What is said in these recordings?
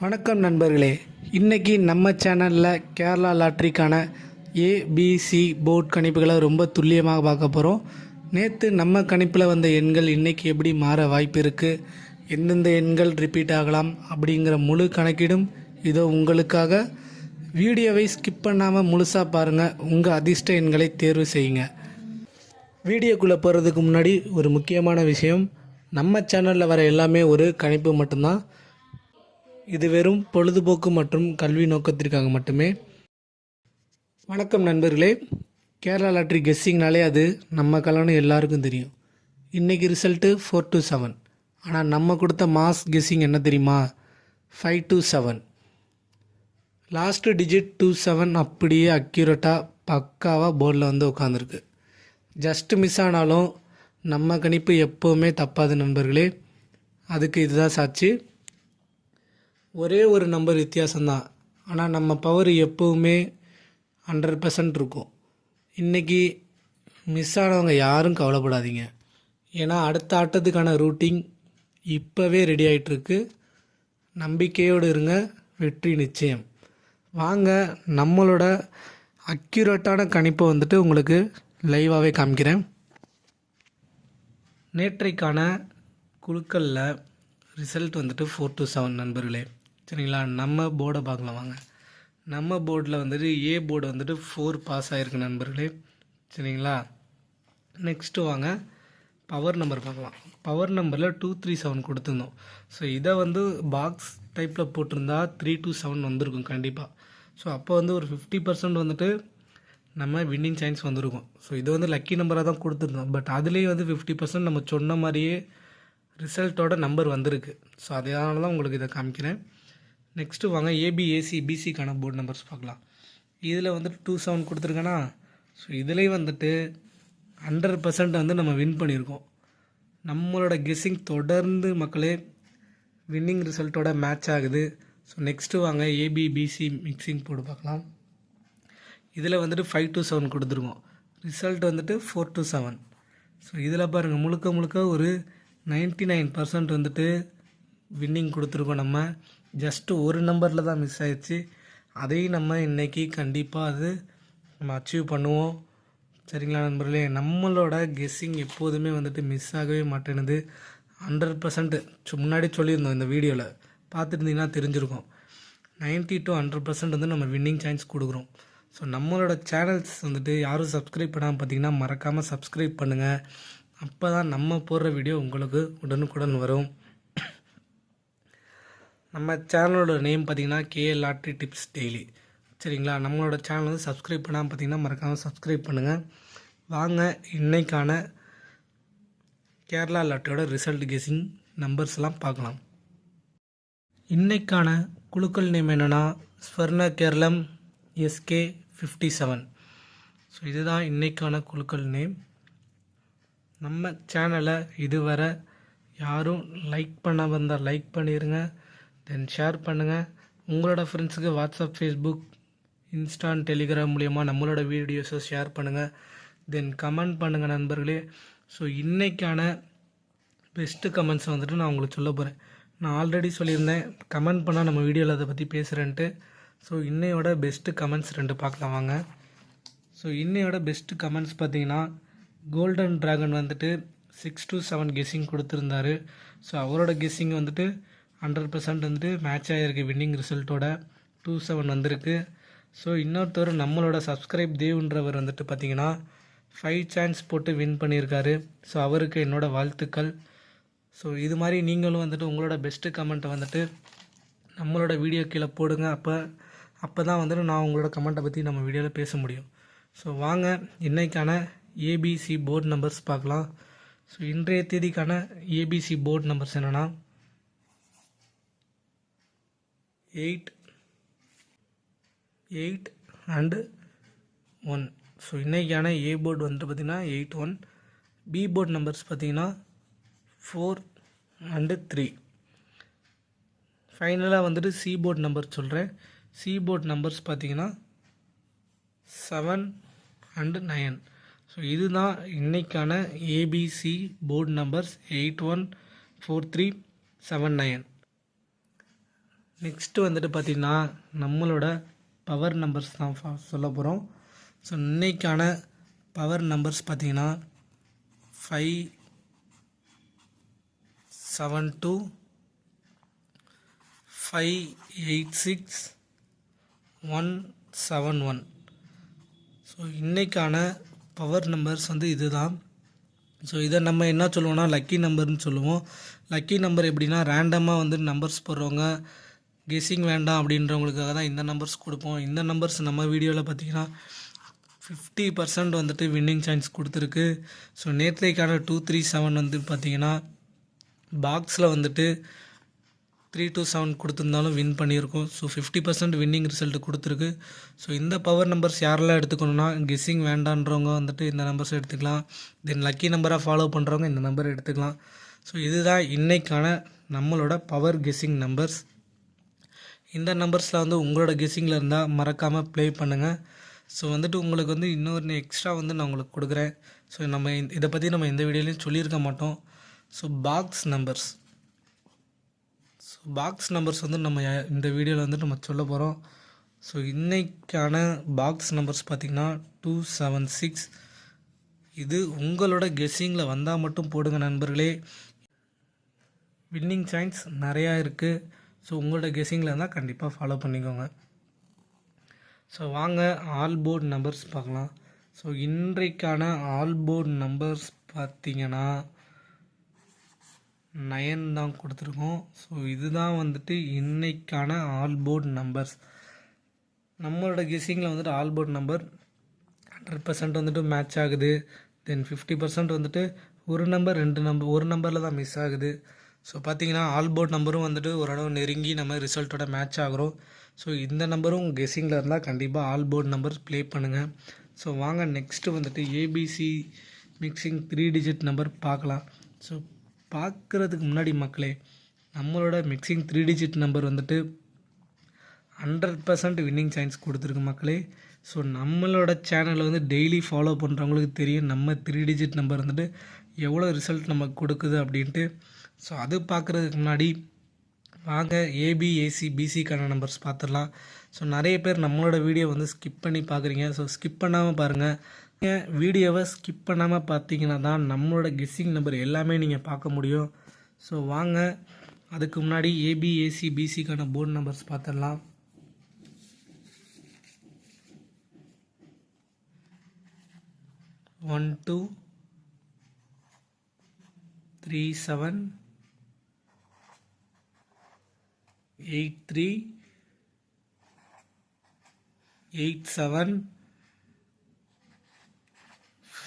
வணக்கம் நண்பர்களே, இன்றைக்கி நம்ம சேனலில் கேரளா லாட்ரிக்கான ஏபிசி போர்ட் கணிப்புகளை ரொம்ப துல்லியமாக பார்க்க போகிறோம். நேற்று நம்ம கணிப்பில் வந்த எண்கள் இன்றைக்கி எப்படி மாற வாய்ப்பு இருக்குது, எந்தெந்த எண்கள் ரிப்பீட் ஆகலாம் அப்படிங்கிற முழு கணக்கீடும் இதோ உங்களுக்காக. வீடியோவை ஸ்கிப் பண்ணாமல் முழுசாக பாருங்கள், உங்கள் அதிர்ஷ்ட எண்களை தேர்வு செய்யுங்க. வீடியோக்குள்ளே போகிறதுக்கு முன்னாடி ஒரு முக்கியமான விஷயம், நம்ம சேனலில் வர எல்லாமே ஒரு கணிப்பு மட்டும்தான். இது வெறும் பொழுதுபோக்கு மற்றும் கல்வி நோக்கத்திற்காக மட்டுமே. வணக்கம் நண்பர்களே, கேரளா லாட்ரி கெஸ்ஸிங்னாலே அது நம்ம கலன்னு எல்லாருக்கும் தெரியும். இன்றைக்கி ரிசல்ட்டு 4-7, ஆனால் நம்ம கொடுத்த மாஸ் கெஸ்ஸிங் என்ன தெரியுமா? 5-7. லாஸ்ட்டு டிஜிட் 27 அப்படியே அக்யூரேட்டாக பக்காவாக போர்டில் வந்து உட்காந்துருக்கு. ஜஸ்ட்டு மிஸ் ஆனாலும் நம்ம கணிப்பு எப்போவுமே தப்பாது நண்பர்களே. அதுக்கு இதுதான் சாட்சி. ஒரே ஒரு நம்பர் வித்தியாசம்தான், ஆனால் நம்ம பவர் எப்போவுமே 100% இருக்கும். இன்றைக்கி மிஸ் ஆனவங்க யாரும் கவலைப்படாதீங்க, ஏன்னா அடுத்த ஆட்டத்துக்கான ரூட்டிங் இப்போவே ரெடி ஆகிட்டுருக்கு. நம்பிக்கையோடு இருங்க, வெற்றி நிச்சயம். வாங்க நம்மளோட அக்யூரேட்டான கணிப்பை வந்துட்டு உங்களுக்கு லைவாகவே காமிக்கிறேன். நேற்றைக்கான குழுக்களில் ரிசல்ட் வந்துட்டு 4-7 நண்பர்களே. சரிங்களா, நம்ம போர்டை பார்க்கலாம் வாங்க. நம்ம போர்டில் வந்துட்டு ஏ போர்டு வந்துட்டு 4 பாஸ் ஆகிருக்கு நண்பர்களே. சரிங்களா, நெக்ஸ்ட்டு வாங்க பவர் நம்பர் பார்க்கலாம். பவர் நம்பரில் 237 கொடுத்துருந்தோம். ஸோ இதை வந்து பாக்ஸ் டைப்பில் போட்டிருந்தா 3-7 வந்திருக்கும் கண்டிப்பாக. ஸோ அப்போ வந்து ஒரு 50% வந்துட்டு நம்ம வின்னிங் சான்ஸ் வந்திருக்கும். ஸோ இது வந்து லக்கி நம்பராக தான் கொடுத்துருந்தோம், பட் அதுலேயும் வந்து 50% நம்ம சொன்ன மாதிரியே ரிசல்ட்டோட நம்பர் வந்திருக்கு. ஸோ அதனால தான் உங்களுக்கு இதை காமிக்கிறேன். நெக்ஸ்ட்டு வாங்க ஏபிஏசி பிசிக்கான போர்டு நம்பர்ஸ் பார்க்கலாம். இதில் வந்துட்டு 27 கொடுத்துருக்கேன்னா, ஸோ இதுலேயும் வந்துட்டு 100% வந்து நம்ம வின் பண்ணியிருக்கோம். நம்மளோட கெஸ்ஸிங் தொடர்ந்து மக்களே வின்னிங் ரிசல்ட்டோட மேட்ச் ஆகுது. ஸோ நெக்ஸ்ட்டு வாங்க ஏபிபிசி மிக்சிங் போர்டு பார்க்கலாம். இதில் வந்துட்டு 5-7 கொடுத்துருக்கோம். ரிசல்ட் வந்துட்டு 4-7. ஸோ இதில் பாருங்கள் முழுக்க ஒரு 99% வந்துட்டு வின்னிங் கொடுத்துருக்கோம். நம்ம ஜஸ்ட்டு ஒரு நம்பரில் தான் மிஸ் ஆயிடுச்சு. அதையும் நம்ம இன்றைக்கி கண்டிப்பாக அது நம்ம அச்சீவ் பண்ணுவோம். சரிங்களா நண்பர்களே, நம்மளோட கெஸ்ஸிங் எப்போதுமே வந்துட்டு மிஸ் ஆகவே மாட்டேனுது. 100% முன்னாடி சொல்லியிருந்தோம், இந்த வீடியோவில் பார்த்துருந்தீங்கன்னா தெரிஞ்சிருக்கும். 90-100% வந்து நம்ம வின்னிங் சான்ஸ் கொடுக்குறோம். ஸோ நம்மளோட சேனல்ஸ் வந்துட்டு யாரும் சப்ஸ்கிரைப் பண்ணாமல் பார்த்தீங்கன்னா மறக்காமல் சப்ஸ்கிரைப் பண்ணுங்கள். அப்போ தான் நம்ம போடுற வீடியோ உங்களுக்கு உடனுக்குடன் வரும். நம்ம சேனலோட நேம் பார்த்திங்கன்னா கேஎல் லாட்ரி டிப்ஸ் டெய்லி. சரிங்களா, நம்மளோட சேனல் வந்து சப்ஸ்கிரைப் பண்ணாமல் பார்த்திங்கன்னா மறக்காமல் சப்ஸ்கிரைப் பண்ணுங்கள். வாங்க இன்றைக்கான கேரளா லாட்ரியோட ரிசல்ட் கெஸ்ஸிங் நம்பர்ஸ்லாம் பார்க்கலாம். இன்றைக்கான குழுக்கள் நேம் என்னென்னா ஸ்வர்ண கேரளம் SK 57. ஸோ இதுதான் இன்றைக்கான குழுக்கள் நேம். நம்ம சேனலை இதுவரை யாரும் லைக் பண்ண வந்தால் லைக் பண்ணிடுங்க, தென் ஷேர் பண்ணுங்கள். உங்களோட ஃப்ரெண்ட்ஸுக்கு வாட்ஸ்அப், ஃபேஸ்புக், இன்ஸ்டா, டெலிகிராம் மூலிமா நம்மளோட வீடியோஸை ஷேர் பண்ணுங்கள், தென் கமெண்ட் பண்ணுங்கள் நண்பர்களே. ஸோ இன்றைக்கான பெஸ்ட்டு கமெண்ட்ஸை வந்துட்டு நான் உங்களுக்கு சொல்ல போகிறேன். நான் ஆல்ரெடி சொல்லியிருந்தேன் கமெண்ட் பண்ணால் நம்ம வீடியோவில் அதை பற்றி பேசுகிறேன்ட்டு. ஸோ இன்னையோட பெஸ்ட்டு கமெண்ட்ஸ் 2 பார்க்கலாம் வாங்க. ஸோ இன்னையோட பெஸ்ட்டு கமெண்ட்ஸ் பார்த்தீங்கன்னா கோல்டன் ட்ராகன் வந்துட்டு 6-7 கெஸ்ஸிங் கொடுத்துருந்தாரு. ஸோ அவரோட கெஸ்ஸிங் வந்துட்டு 100% வந்துட்டு மேட்ச் ஆகிருக்கு. வின்னிங் ரிசல்ட்டோட 2-7 வந்திருக்கு. ஸோ இன்னொருத்தர் நம்மளோட சப்ஸ்கிரைப் தேவ்ன்றவர் வந்துட்டு பார்த்திங்கன்னா 5 சான்ஸ் போட்டு வின் பண்ணியிருக்காரு. ஸோ அவருக்கு என்னோடய வாழ்த்துக்கள். ஸோ இது மாதிரி நீங்களும் வந்துட்டு உங்களோட பெஸ்ட்டு கமெண்ட்டை வந்துட்டு நம்மளோட வீடியோ கீழே போடுங்க. அப்போ தான் வந்துட்டு நான் உங்களோட கமெண்ட்டை பற்றி நம்ம வீடியோவில் பேச முடியும். ஸோ வாங்க இன்றைக்கான ஏபிசி போர்டு நம்பர்ஸ் பார்க்கலாம். ஸோ இன்றைய தேதிக்கான ஏபிசி போர்டு நம்பர்ஸ் என்னென்னா 8, 8 and 1. ஸோ இன்றைக்கான ஏ போர்டு வந்துட்டு பார்த்திங்கன்னா 8-1. பி போர்டு நம்பர்ஸ் பார்த்திங்கன்னா 4 and 3. ஃபைனலாக வந்துட்டு சி போர்டு நம்பர் சொல்கிறேன். சி போர்டு நம்பர்ஸ் பார்த்திங்கன்னா 7 and 9. ஸோ இதுதான் இன்றைக்கான ஏபிசி போர்டு நம்பர்ஸ் 81, 43, 79. நெக்ஸ்ட்டு வந்துட்டு பார்த்திங்கன்னா நம்மளோட பவர் நம்பர்ஸ் தான் சொல்ல போகிறோம். ஸோ இன்றைக்கான பவர் நம்பர்ஸ் பார்த்திங்கன்னா 572 586 171. ஸோ இன்றைக்கான பவர் நம்பர்ஸ் வந்து இது தான். ஸோ இதை நம்ம என்ன சொல்லுவோம்னா லக்கி நம்பர்னு சொல்லுவோம். லக்கி நம்பர் எப்படின்னா ரேண்டமாக வந்து நம்பர்ஸ் போடுறவங்க கெஸ்ஸிங் வேண்டாம் அப்படின்றவங்களுக்காக தான் இந்த நம்பர்ஸ் கொடுப்போம். இந்த நம்பர்ஸ் நம்ம வீடியோவில் பார்த்திங்கன்னா 50% வந்துட்டு வின்னிங் சான்ஸ் கொடுத்துருக்கு. ஸோ நேற்றைக்கான 237 வந்து பார்த்திங்கன்னா பாக்ஸில் வந்துட்டு 327 கொடுத்துருந்தாலும் வின் பண்ணியிருக்கோம். ஸோ 50% வின்னிங் ரிசல்ட் கொடுத்துருக்கு. ஸோ இந்த பவர் நம்பர்ஸ் யாரெல்லாம் எடுத்துக்கணும்னா கெஸ்ஸிங் வேண்டான்றவங்க வந்துட்டு இந்த நம்பர்ஸ் எடுத்துக்கலாம். தென் லக்கி நம்பராக ஃபாலோ பண்ணுறவங்க இந்த நம்பர் எடுத்துக்கலாம். ஸோ இதுதான் இன்றைக்கான நம்மளோட பவர் கெஸ்ஸிங் நம்பர்ஸ். இந்த நம்பர்ஸில் வந்து உங்களோட கெஸ்ஸிங்கில் இருந்தால் மறக்காமல் ப்ளே பண்ணுங்கள். ஸோ வந்துட்டு உங்களுக்கு வந்து இன்னொரு எக்ஸ்ட்ரா வந்து நான் உங்களுக்கு கொடுக்குறேன். ஸோ நம்ம இதை பற்றி நம்ம எந்த வீடியோலையும் சொல்லியிருக்க மாட்டோம். ஸோ பாக்ஸ் நம்பர்ஸ் வந்து நம்ம இந்த வீடியோவில் வந்து நம்ம சொல்ல போகிறோம். ஸோ இன்றைக்கான பாக்ஸ் நம்பர்ஸ் பார்த்திங்கன்னா 276. இது உங்களோட கெஸ்ஸிங்கில் வந்தால் மட்டும் போடுங்க நண்பர்களே. வின்னிங் சான்ஸ் நிறையா இருக்குது. ஸோ உங்களோட கெஸ்ஸிங்கில் இருந்தால் கண்டிப்பாக ஃபாலோ பண்ணிக்கோங்க. ஸோ வாங்க ஆல் போர்ட் நம்பர்ஸ் பார்க்கலாம். ஸோ இன்றைக்கான ஆல் போர்ட் நம்பர்ஸ் பார்த்திங்கன்னா 9 தான் கொடுத்துருக்கோம். ஸோ இதுதான் வந்துட்டு இன்றைக்கான ஆல் போர்ட் நம்பர்ஸ். நம்மளோட கெஸ்ஸிங்கில் வந்துட்டு ஆல் போர்ட் நம்பர் 100% வந்துட்டு மேட்ச் ஆகுது. தென் 50% வந்துட்டு ஒரு நம்பரில் தான் மிஸ் ஆகுது. ஸோ பார்த்திங்கன்னா ஆல் போர்ட் நம்பரும் வந்துட்டு ஓரளவு நெருங்கி நம்ம ரிசல்ட்டோட மேட்ச் ஆகிறோம். ஸோ இந்த நம்பரும் கெஸ்ஸிங்கில் இருந்தால் கண்டிப்பாக ஆல் போர்ட் நம்பர் ப்ளே பண்ணுங்கள். ஸோ வாங்க நெக்ஸ்ட்டு வந்துட்டு ஏபிசி மிக்சிங் 3 டிஜிட் நம்பர் பார்க்கலாம். ஸோ பார்க்குறதுக்கு முன்னாடி மக்களே, நம்மளோட மிக்சிங் 3 டிஜிட் நம்பர் வந்துட்டு 100% வின்னிங் சான்ஸ் கொடுத்துருக்கு மக்களே. ஸோ நம்மளோட சேனலை வந்து டெய்லி ஃபாலோ பண்ணுறவங்களுக்கு தெரியும் நம்ம 3 டிஜிட் நம்பர் வந்துட்டு எவ்வளோ ரிசல்ட் நமக்கு கொடுக்குது அப்படின்ட்டு. ஸோ அது பார்க்குறதுக்கு முன்னாடி வாங்க ஏபிஏசி பிசிக்கான நம்பர்ஸ் பார்த்துடலாம். ஸோ நிறைய பேர் நம்மளோட வீடியோ வந்து ஸ்கிப் பண்ணி பார்க்குறீங்க. ஸோ ஸ்கிப் பண்ணாமல் பாருங்கள். வீடியோவை ஸ்கிப் பண்ணாமல் பார்த்தீங்கன்னா தான் நம்மளோட கெஸ்ஸிங் நம்பர் எல்லாமே நீங்கள் பார்க்க முடியும். ஸோ வாங்க அதுக்கு முன்னாடி ஏபிஏசி பிசிக்கான போர்டு நம்பர்ஸ் பார்த்துடலாம். ஒன் 2 3 7 8 3 8 7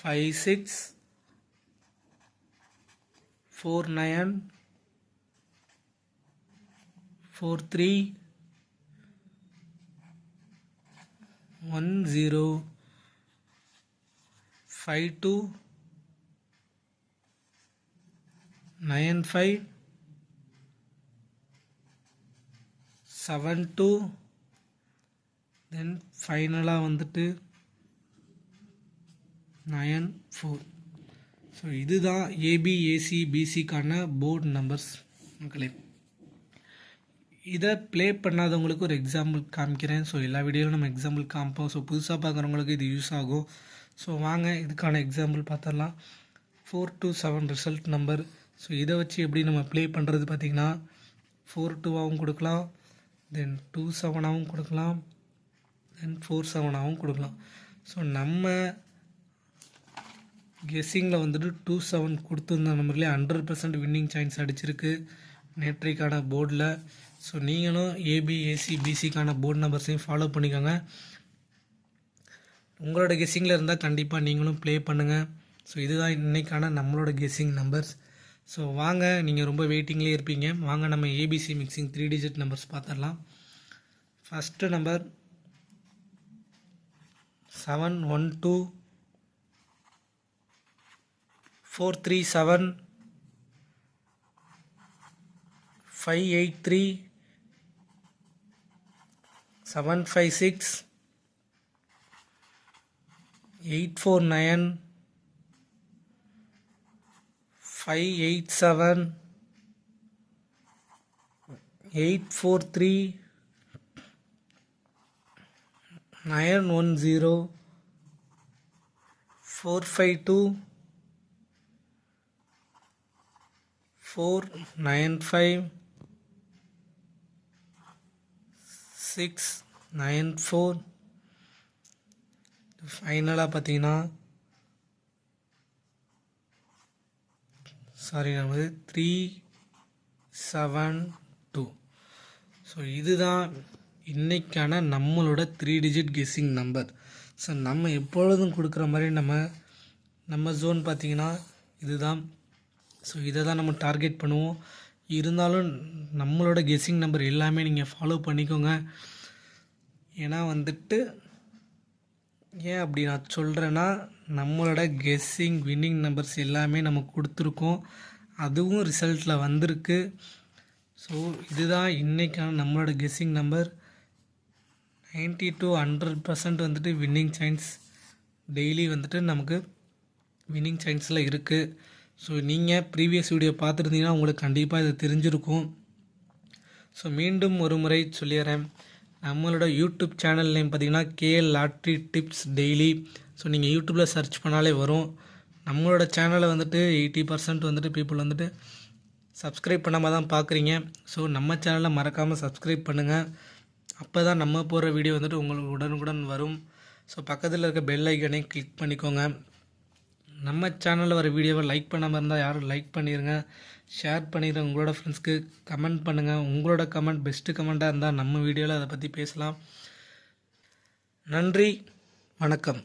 5 6 4 9 4 3 1 0 5 2 9 5 7 2 தென் ஃபைனலாக வந்துட்டு 9 4. ஸோ இதுதான் ஏபிஏசி பிசிக்கான போர்டு நம்பர்ஸ் மக்களே. இதை ப்ளே பண்ணாதவங்களுக்கு ஒரு எக்ஸாம்பிள் காமிக்கிறேன். ஸோ எல்லா வீடியோவிலும் நம்ம எக்ஸாம்பிள் காமிப்போம். ஸோ புதுசாக பார்க்குறவங்களுக்கு இது யூஸ் ஆகும். ஸோ வாங்க இதுக்கான எக்ஸாம்பிள் பார்த்துடலாம். 427 ரிசல்ட் நம்பர். ஸோ இதை வச்சு எப்படி நம்ம ப்ளே பண்ணுறது பார்த்திங்கன்னா 4-2ஆகவும் கொடுக்கலாம், தென் 2-7ஆகவும் கொடுக்கலாம், தென் 4-7ஆகவும் கொடுக்கலாம். ஸோ நம்ம கெஸ்ஸிங்கில் வந்துட்டு 2-7 கொடுத்துருந்த நம்பர்லேயே 100% வின்னிங் சான்ஸ் அடிச்சிருக்கு நேற்றைக்கான போர்டில். ஸோ நீங்களும் ஏபிஏசி பிசிக்கான போர்டு நம்பர்ஸையும் ஃபாலோ பண்ணிக்கோங்க. உங்களோட கெஸ்ஸிங்கில் இருந்தால் கண்டிப்பாக நீங்களும் ப்ளே பண்ணுங்கள். ஸோ இதுதான் இன்றைக்கான நம்மளோட கெஸ்ஸிங் நம்பர்ஸ். ஸோ வாங்க, நீங்கள் ரொம்ப வெயிட்டிங்லேயே இருப்பீங்க. வாங்க நம்ம ஏபிசி மிக்சிங் 3 டிஜிட் நம்பர்ஸ் பார்த்துடலாம். First number 712 437 583 756 849 587 843 910 452 495 694. ஃபைனலாக பார்த்தீங்கன்னா நம்ம 372. ஸோ இதுதான் இன்றைக்கான நம்மளோட 3 டிஜிட் கெஸ்ஸிங் நம்பர். ஸோ நம்ம எப்பொழுதும் கொடுக்குற மாதிரி நம்ம ஜோன் பார்த்திங்கன்னா இதுதான். ஸோ இதை தான் நம்ம டார்கெட் பண்ணுவோம். இருந்தாலும் நம்மளோட கெஸ்ஸிங் நம்பர் எல்லாமே நீங்கள் ஃபாலோ பண்ணிக்கோங்க. ஏன்னா வந்துட்டு ஏன் அப்படி நான் சொல்கிறேன்னா, நம்மளோட கெஸ்ஸிங் வின்னிங் நம்பர்ஸ் எல்லாமே நம்ம கொடுத்துருக்கோம், அதுவும் ரிசல்ட்டில் வந்திருக்கு. ஸோ இதுதான் இன்றைக்கான நம்மளோட கெஸ்ஸிங் நம்பர். 90 to 100% வந்துட்டு வின்னிங் சான்ஸ் டெய்லி வந்துட்டு நமக்கு வின்னிங் சான்ஸில் இருக்குது. ஸோ நீங்கள் ப்ரீவியஸ் வீடியோ பார்த்துருந்தீங்கன்னா உங்களுக்கு கண்டிப்பாக இது தெரிஞ்சிருக்கும். ஸோ மீண்டும் ஒரு முறை சொல்லிடுறேன், நம்மளோட யூடியூப் சேனல் நேம் பார்த்திங்கன்னா KL lottery tips daily. So நீங்கள் யூடியூப்பில் சர்ச் பண்ணாலே வரும். நம்மளோட சேனலை வந்துட்டு 80% வந்துட்டு பீப்புள் வந்துட்டு சப்ஸ்கிரைப் பண்ணாமல் தான் பார்க்குறீங்க. ஸோ நம்ம சேனலை மறக்காமல் சப்ஸ்கிரைப் பண்ணுங்கள். அப்போ தான் நம்ம போகிற வீடியோ வந்துட்டு உங்களுக்கு உடனுக்குடன் வரும். ஸோ பக்கத்தில் இருக்க பெல் ஐக்கனை கிளிக் பண்ணிக்கோங்க. நம்ம சேனலில் வர வீடியோவை லைக் பண்ணாமல் இருந்தால் யாரும் லைக் பண்ணிடுங்க, ஷேர் பண்ணிடுங்க, உங்களோட ஃப்ரெண்ட்ஸ்க்கு கமெண்ட் பண்ணுங்கள். உங்களோட கமெண்ட் பெஸ்ட்டு கமெண்ட்டாக இருந்தால் நம்ம வீடியோவில் அதை பற்றி பேசலாம். நன்றி, வணக்கம்.